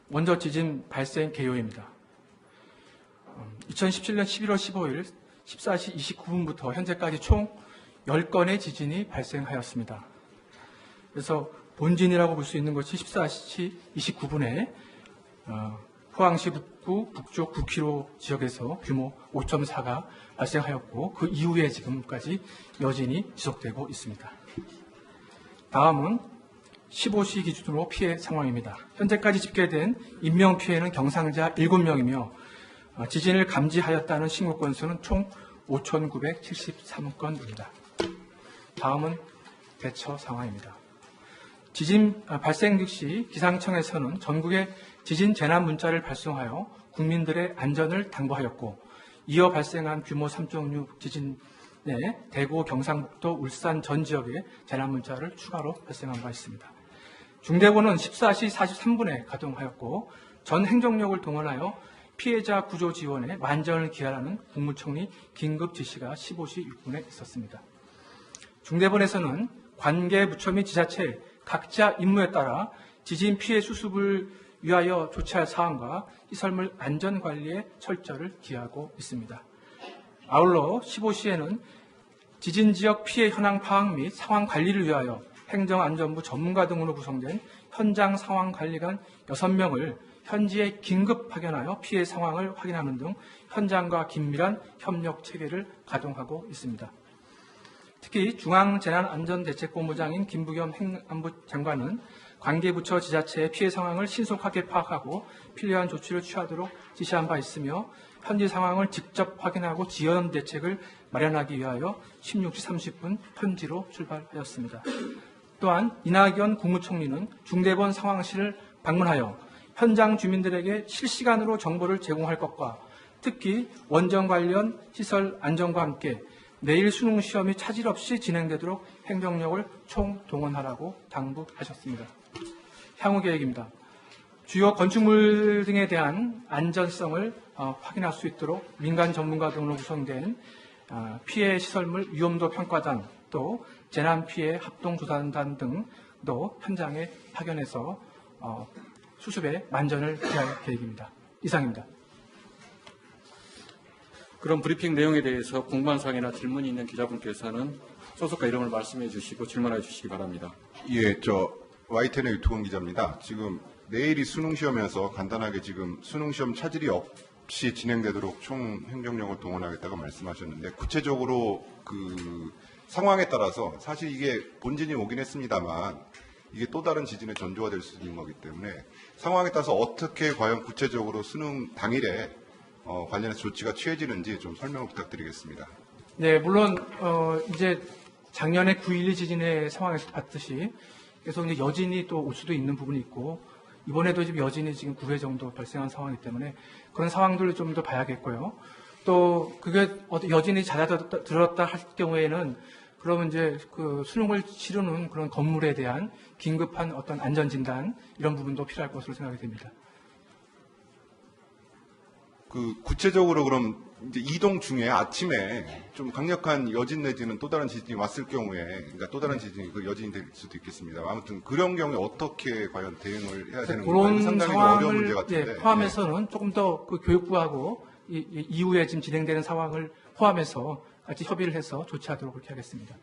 먼저 지진 발생 개요입니다. 2017년 11월 15일 14시 29분부터 현재까지 총 10건의 지진이 발생하였습니다. 그래서 본진이라고 볼 수 있는 것이 14시 29분에 포항시 북부 북쪽 9km 지역에서 규모 5.4가 발생하였고 그 이후에 지금까지 여진이 지속되고 있습니다. 다음은 15시 기준으로 피해 상황입니다. 현재까지 집계된 인명피해는 경상자 7명이며 지진을 감지하였다는 신고 건수는 총 5,973건입니다. 다음은 대처 상황입니다. 지진 발생 즉시 기상청에서는 전국에 지진 재난 문자를 발송하여 국민들의 안전을 당부하였고 이어 발생한 규모 3.6 지진에 대구, 경상북도, 울산 전 지역에 재난 문자를 추가로 발송한 바 있습니다. 중대본은 14시 43분에 가동하였고 전 행정력을 동원하여 피해자 구조 지원에 만전을 기하라는 국무총리 긴급 지시가 15시 6분에 있었습니다. 중대본에서는 관계 부처 및 지자체 각자 임무에 따라 지진 피해 수습을 위하여 조치할 사항과 시설물 안전 관리에 철저를 기하고 있습니다. 아울러 15시에는 지진 지역 피해 현황 파악 및 상황 관리를 위하여 행정안전부 전문가 등으로 구성된 현장 상황 관리관 6명을 현지에 긴급 파견하여 피해 상황을 확인하는 등 현장과 긴밀한 협력 체계를 가동하고 있습니다. 특히 중앙재난안전대책본부장인 김부겸 행안부 장관은 관계부처 지자체의 피해 상황을 신속하게 파악하고 필요한 조치를 취하도록 지시한 바 있으며 현지 상황을 직접 확인하고 지연 대책을 마련하기 위하여 16시 30분 현지로 출발하였습니다. 또한 이낙연 국무총리는 중대본 상황실을 방문하여 현장 주민들에게 실시간으로 정보를 제공할 것과 특히 원전 관련 시설 안전과 함께 내일 수능 시험이 차질 없이 진행되도록 행정력을 총동원하라고 당부하셨습니다. 향후 계획입니다. 주요 건축물 등에 대한 안전성을 확인할 수 있도록 민간 전문가 등으로 구성된 피해 시설물 위험도 평가단 또 재난피해 합동조사단 등도 현장에 파견해서 수습에 만전을 기할 계획입니다. 이상입니다. 그런 브리핑 내용에 대해서 궁금사항이나 질문이 있는 기자분께서는 소속과 이름을 말씀해 주시고 질문해 주시기 바랍니다. 예, YTN의 유튜브 기자입니다. 지금 내일이 수능시험이어서 간단하게 지금 수능시험 차질이 없이 진행되도록 총 행정력을 동원하겠다고 말씀하셨는데 구체적으로 그 상황에 따라서 사실 이게 본진이 오긴 했습니다만 이게 또 다른 지진의 전조가 될 수 있는 거기 때문에 상황에 따라서 어떻게 과연 구체적으로 수능 당일에 관련해서 조치가 취해지는지 좀 설명을 부탁드리겠습니다. 네, 물론 이제 작년에 9.12 지진의 상황에서 봤듯이 계속 이제 여진이 또 올 수도 있는 부분이 있고 이번에도 지금 여진이 지금 9회 정도 발생한 상황이기 때문에 그런 상황들을 좀 더 봐야겠고요. 또 그게 여진이 잦아들었다 할 경우에는 그러면 이제 그 수능을 치르는 그런 건물에 대한 긴급한 어떤 안전 진단 이런 부분도 필요할 것으로 생각이 됩니다. 그 구체적으로 그럼 이제 이동 중에 아침에 좀 강력한 여진 내지는 또 다른 지진이 왔을 경우에 그러니까 또 다른 지진이 그 여진이 될 수도 있겠습니다. 아무튼 그런 경우에 어떻게 과연 대응을 해야 되는 건가요? 그런 상당히 어려운 문제 같은데. 포함해서는 조금 더 그 교육부하고 이후에 지금 진행되는 상황을 포함해서 같이 협의를 해서 조치하도록 그렇게 하겠습니다.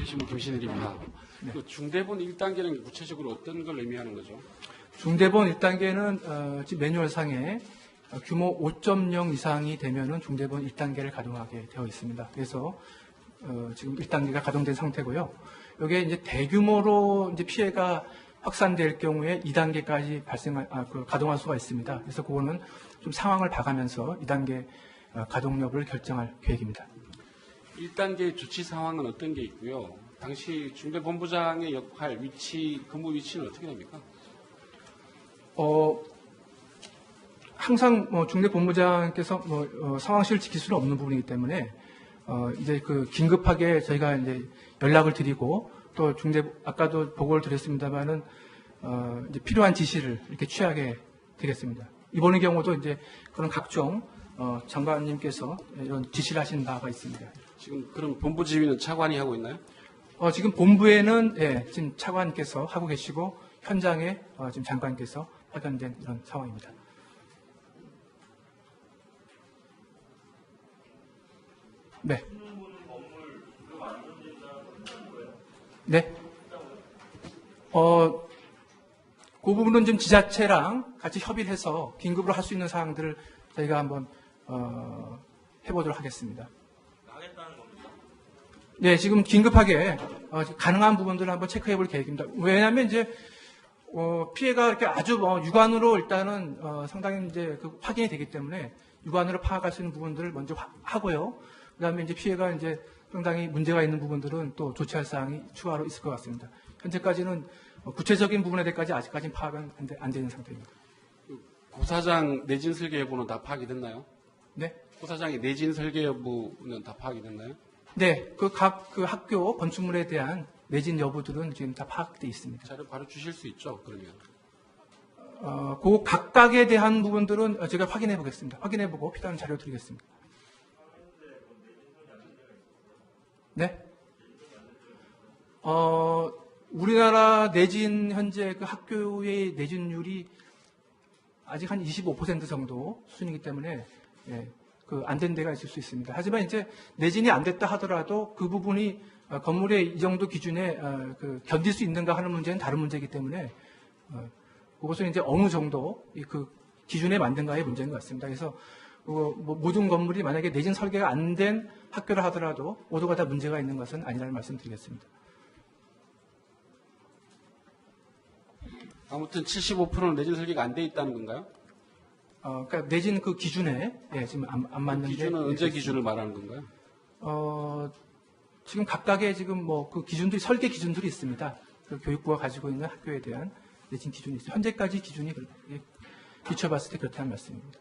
김신일입니다. 네. 그 중대본 1단계는 구체적으로 어떤 걸 의미하는 거죠? 중대본 1단계는 지금 매뉴얼상에 규모 5.0 이상이 되면은 중대본 1단계를 가동하게 되어 있습니다. 그래서 지금 1단계가 가동된 상태고요. 여기에 이제 대규모로 이제 피해가 확산될 경우에 2단계까지 가동할 수가 있습니다. 그래서 그거는 좀 상황을 봐가면서 2단계 가동력을 결정할 계획입니다. 1단계 조치 상황은 어떤 게 있고요? 당시 중대본부장의 역할, 위치, 근무 위치는 어떻게 됩니까? 항상 중대본부장께서 상황실을 지킬 수는 없는 부분이기 때문에 이제 그 긴급하게 저희가 이제 연락을 드리고 또 아까도 보고를 드렸습니다만은 이제 필요한 지시를 이렇게 취하게 되겠습니다. 이번의 경우도 이제 그런 각종 장관님께서 이런 지시를 하신 바가 있습니다. 지금 그럼 본부 지휘는 차관이 하고 있나요? 지금 본부에는 지금 차관께서 하고 계시고 현장에 지금 장관께서 파견된 이런 상황입니다. 네. 네. 그 부분은 좀 지자체랑 같이 협의를 해서 긴급으로 할 수 있는 사항들을 저희가 한번 해보도록 하겠습니다. 네, 지금 긴급하게 가능한 부분들을 한번 체크해 볼 계획입니다. 왜냐하면 이제 피해가 이렇게 아주 육안으로 일단은 상당히 이제 확인이 되기 때문에 육안으로 파악할 수 있는 부분들을 먼저 하고요. 그다음에 이제 피해가 이제 상당히 문제가 있는 부분들은 또 조치할 사항이 추가로 있을 것 같습니다. 현재까지는 구체적인 부분에 대해서까지 아직까지는 파악은 안 되는 상태입니다. 고사장 내진 설계 여부는 다 파악이 됐나요? 네. 고사장의 내진 설계 여부는 다 파악이 됐나요? 네, 각 학교 건축물에 대한 내진 여부들은 지금 다 파악되어 있습니다. 자료 바로 주실 수 있죠, 그러면? 그 각각에 대한 부분들은 제가 확인해 보겠습니다. 확인해 보고 필요한 자료 드리겠습니다. 네? 우리나라 내진 현재 그 학교의 내진율이 아직 한 25% 정도 수준이기 때문에 안 된 데가 있을 수 있습니다. 하지만 이제 내진이 안 됐다 하더라도 그 부분이 건물의 이 정도 기준에 견딜 수 있는가 하는 문제는 다른 문제이기 때문에 그것은 이제 어느 정도 그 기준에 만든가의 문제인 것 같습니다. 그래서 모든 건물이 만약에 내진 설계가 안 된 학교라 하더라도 모두가 다 문제가 있는 것은 아니라는 말씀드리겠습니다. 아무튼 75%는 내진 설계가 안 돼 있다는 건가요? 그러니까 내진 그 기준에 지금 안 맞는데 기준은 언제 기준을 말하는 건가요? 지금 각각의 지금 그 기준들이 설계 기준들이 있습니다. 그 교육부가 가지고 있는 학교에 대한 내진 기준이 있습니다. 현재까지 기준이 비춰봤을 때 그렇다는 말씀입니다.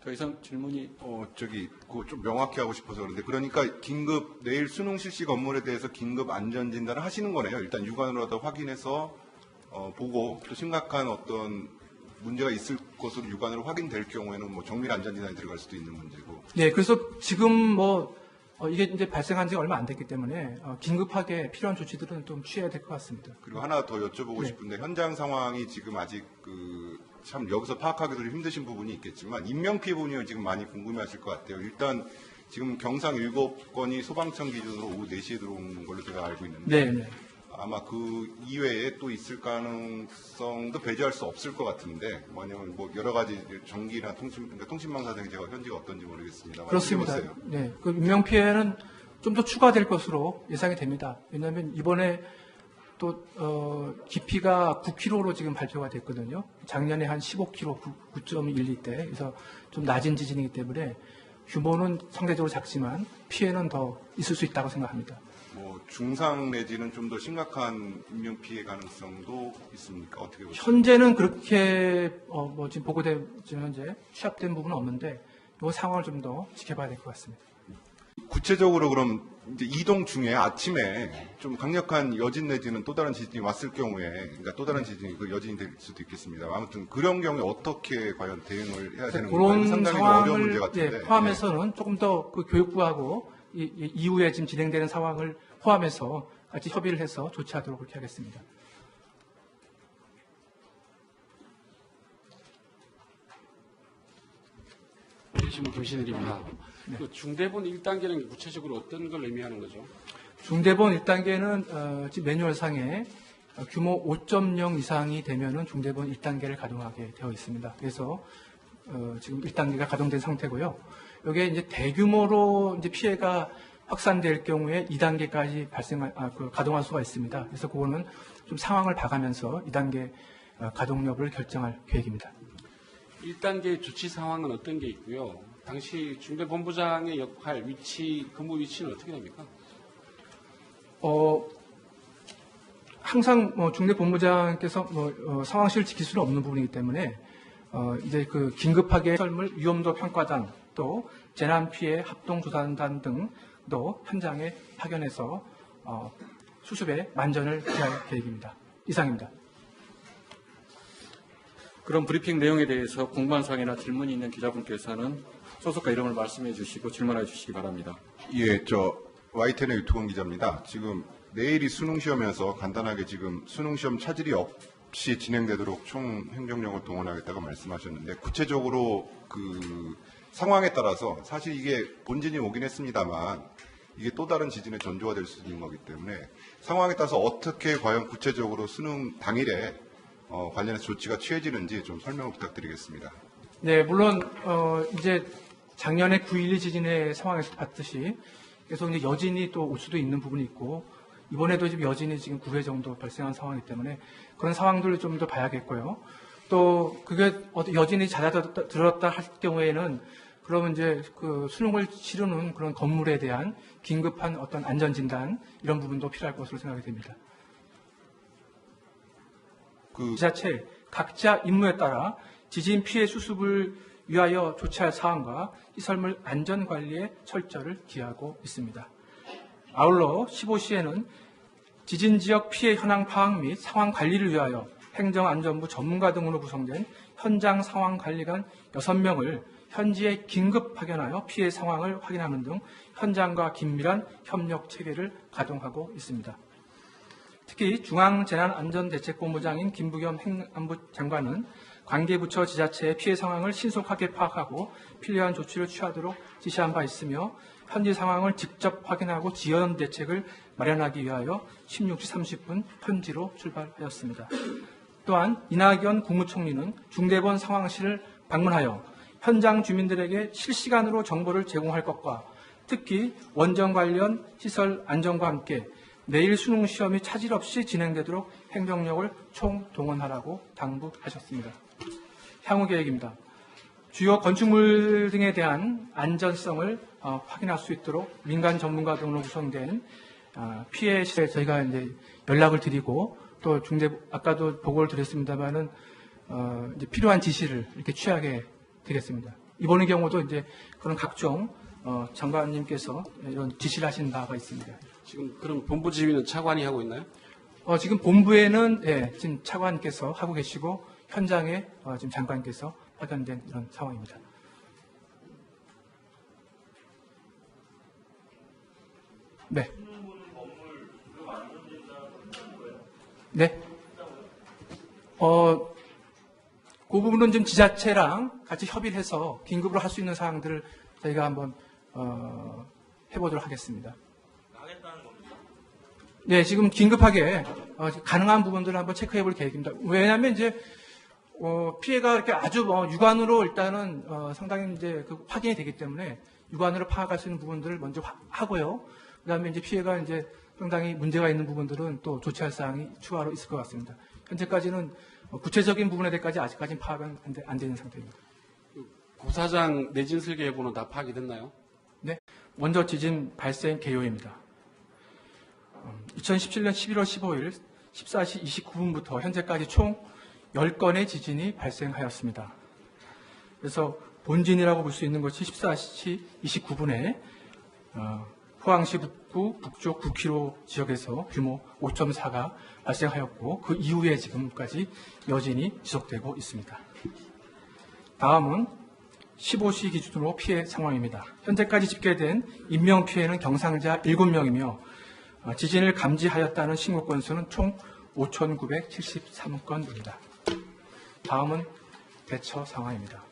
더 이상 질문이 그거 좀 명확히 하고 싶어서 그런데, 그러니까 내일 수능 실시 건물에 대해서 긴급 안전 진단을 하시는 거네요. 일단 육안으로도 확인해서 보고 또 심각한 어떤 문제가 있을 것으로 육안으로 확인될 경우에는 정밀 안전 진단이 들어갈 수도 있는 문제고. 네, 그래서 지금 이게 이제 발생한 지 얼마 안 됐기 때문에 긴급하게 필요한 조치들은 좀 취해야 될 것 같습니다. 그리고 하나 더 여쭤보고 네. 싶은데, 현장 상황이 지금 아직 참 여기서 파악하기도 좀 힘드신 부분이 있겠지만 인명피해 부분이 지금 많이 궁금해하실 것 같아요. 일단 지금 경상 7건이 소방청 기준으로 오후 4시에 들어온 걸로 제가 알고 있는데, 네. 아마 그 이외에 또 있을 가능성도 배제할 수 없을 것 같은데, 왜냐면 여러 가지 전기나 통신망사 등 제가 현지가 어떤지 모르겠습니다. 그렇습니다. 네, 그 인명 피해는 좀 더 추가될 것으로 예상이 됩니다. 왜냐하면 이번에 또 깊이가 9km로 지금 발표가 됐거든요. 작년에 한 15km, 9.12 대. 그래서 좀 낮은 지진이기 때문에 규모는 상대적으로 작지만 피해는 더 있을 수 있다고 생각합니다. 중상 내지는 좀 더 심각한 인명 피해 가능성도 있습니까? 어떻게 보세요? 현재는 그렇게 지금 지금 현재 취합된 부분은 없는데 이 상황을 좀 더 지켜봐야 될 것 같습니다. 구체적으로 그럼 이제 이동 중에 아침에 좀 강력한 여진 내지는 또 다른 지진이 왔을 경우에, 그러니까 또 다른 지진이 여진이 될 수도 있겠습니다. 아무튼 그런 경우에 어떻게 과연 대응을 해야 되는 건가요? 그런 상당히 어려운 문제 상황을 같은데. 포함해서는 조금 더 그 교육부하고 이후에 지금 진행되는 상황을 포함해서 같이 협의를 해서 조치하도록 그렇게 하겠습니다. 김신일입니다. 그 중대본 1단계는 구체적으로 어떤 걸 의미하는 거죠? 중대본 1단계는 지금 매뉴얼상에 규모 5.0 이상이 되면은 중대본 1단계를 가동하게 되어 있습니다. 그래서 지금 1단계가 가동된 상태고요. 여기에 이제 대규모로 이제 피해가 확산될 경우에 2단계까지 가동할 수가 있습니다. 그래서 그거는 좀 상황을 봐가면서 2단계 가동 여부를 결정할 계획입니다. 1단계 조치 상황은 어떤 게 있고요? 당시 중대본부장의 역할, 근무 위치는 어떻게 됩니까? 항상 중대본부장께서 상황실을 지킬 수는 없는 부분이기 때문에 이제 그 긴급하게 설물 위험도 평가단 또 재난피해 합동조사단 등도 현장에 파견해서 수습에 만전을 기할 계획입니다. 이상입니다. 그런 브리핑 내용에 대해서 공관상이나 질문이 있는 기자분께서는 소속과 이름을 말씀해 주시고 질문해 주시기 바랍니다. 예, YTN의 유통원 기자입니다. 지금 내일이 수능시험이어서 간단하게 지금 수능시험 차질이 없이 진행되도록 총 행정력을 동원하겠다고 말씀하셨는데 구체적으로 그 상황에 따라서 사실 이게 본진이 오긴 했습니다만 이게 또 다른 지진의 전조가 될 수 있는 거기 때문에 상황에 따라서 어떻게 과연 구체적으로 수능 당일에 관련해서 조치가 취해지는지 좀 설명을 부탁드리겠습니다. 네, 물론 이제 작년에 9.12 지진의 상황에서 봤듯이 계속 이제 여진이 또 올 수도 있는 부분이 있고 이번에도 지금 여진이 지금 9회 정도 발생한 상황이기 때문에 그런 상황들을 좀 더 봐야겠고요. 또 그게 여진이 잦아들었다 할 경우에는 그러면 이제 그 수능을 치르는 그런 건물에 대한 긴급한 어떤 안전 진단 이런 부분도 필요할 것으로 생각이 됩니다. 지자체 각자 임무에 따라 지진 피해 수습을 위하여 조치할 사항과 시설물 안전 관리에 철저를 기하고 있습니다. 아울러 15시에는 지진 지역 피해 현황 파악 및 상황 관리를 위하여 행정안전부 전문가 등으로 구성된 현장 상황 관리관 6명을 현지에 긴급 파견하여 피해 상황을 확인하는 등 현장과 긴밀한 협력 체계를 가동하고 있습니다. 특히 중앙재난안전대책본부장인 김부겸 행안부 장관은 관계부처 지자체의 피해 상황을 신속하게 파악하고 필요한 조치를 취하도록 지시한 바 있으며 현지 상황을 직접 확인하고 지연 대책을 마련하기 위하여 16시 30분 현지로 출발하였습니다. 또한 이낙연 국무총리는 중대본 상황실을 방문하여 현장 주민들에게 실시간으로 정보를 제공할 것과 특히 원전 관련 시설 안전과 함께 내일 수능 시험이 차질 없이 진행되도록 행정력을 총동원하라고 당부하셨습니다. 향후 계획입니다. 주요 건축물 등에 대한 안전성을 확인할 수 있도록 민간 전문가 등으로 구성된 피해 시설에 저희가 이제 연락을 드리고 또 아까도 보고를 드렸습니다만은 이제 필요한 지시를 이렇게 취하게 되겠습니다. 이번의 경우도 이제 그런 각종 장관님께서 이런 지시를 하신 바가 있습니다. 지금 그럼 본부 지휘는 차관이 하고 있나요? 지금 본부에는 지금 차관께서 하고 계시고 현장에 지금 장관께서 파견된 이런 상황입니다. 네. 네. 그 부분은 지금 지자체랑 같이 협의를 해서 긴급으로 할 수 있는 사항들을 저희가 한번 해보도록 하겠습니다. 네, 지금 긴급하게 가능한 부분들을 한번 체크해볼 계획입니다. 왜냐하면 이제 피해가 이렇게 아주 육안으로 일단은 상당히 이제 그 확인이 되기 때문에 육안으로 파악할 수 있는 부분들을 먼저 하고요. 그다음에 이제 피해가 이제 상당히 문제가 있는 부분들은 또 조치할 사항이 추가로 있을 것 같습니다. 현재까지는 구체적인 부분에 대해서까지 아직까지는 파악은 안 되는 상태입니다. 고사장 내진 설계 여부는 다 파악이 됐나요? 네, 먼저 지진 발생 개요입니다. 2017년 11월 15일 14시 29분부터 현재까지 총 10건의 지진이 발생하였습니다. 그래서 본진이라고 볼 수 있는 것이 14시 29분에 포항시 북부 북쪽 9km 지역에서 규모 5.4가 발생하였고 그 이후에 지금까지 여진이 지속되고 있습니다. 다음은 15시 기준으로 피해 상황입니다. 현재까지 집계된 인명피해는 경상자 7명이며 지진을 감지하였다는 신고 건수는 총 5,973건입니다. 다음은 대처 상황입니다.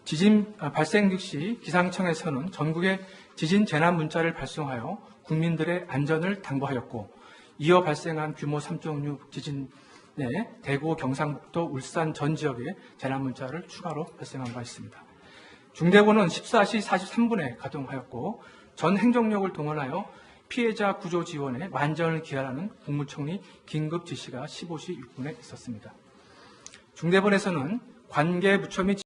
지진 발생 즉시 기상청에서는 전국에 지진 재난 문자를 발송하여 국민들의 안전을 당부하였고 이어 발생한 규모 3.6 지진에 대구, 경상북도, 울산 전 지역에 재난 문자를 추가로 발송한 바 있습니다. 중대본은 14시 43분에 가동하였고 전 행정력을 동원하여 피해자 구조 지원에 만전을 기하라는 국무총리 긴급 지시가 15시 6분에 있었습니다. 중대본에서는 관계 부처 및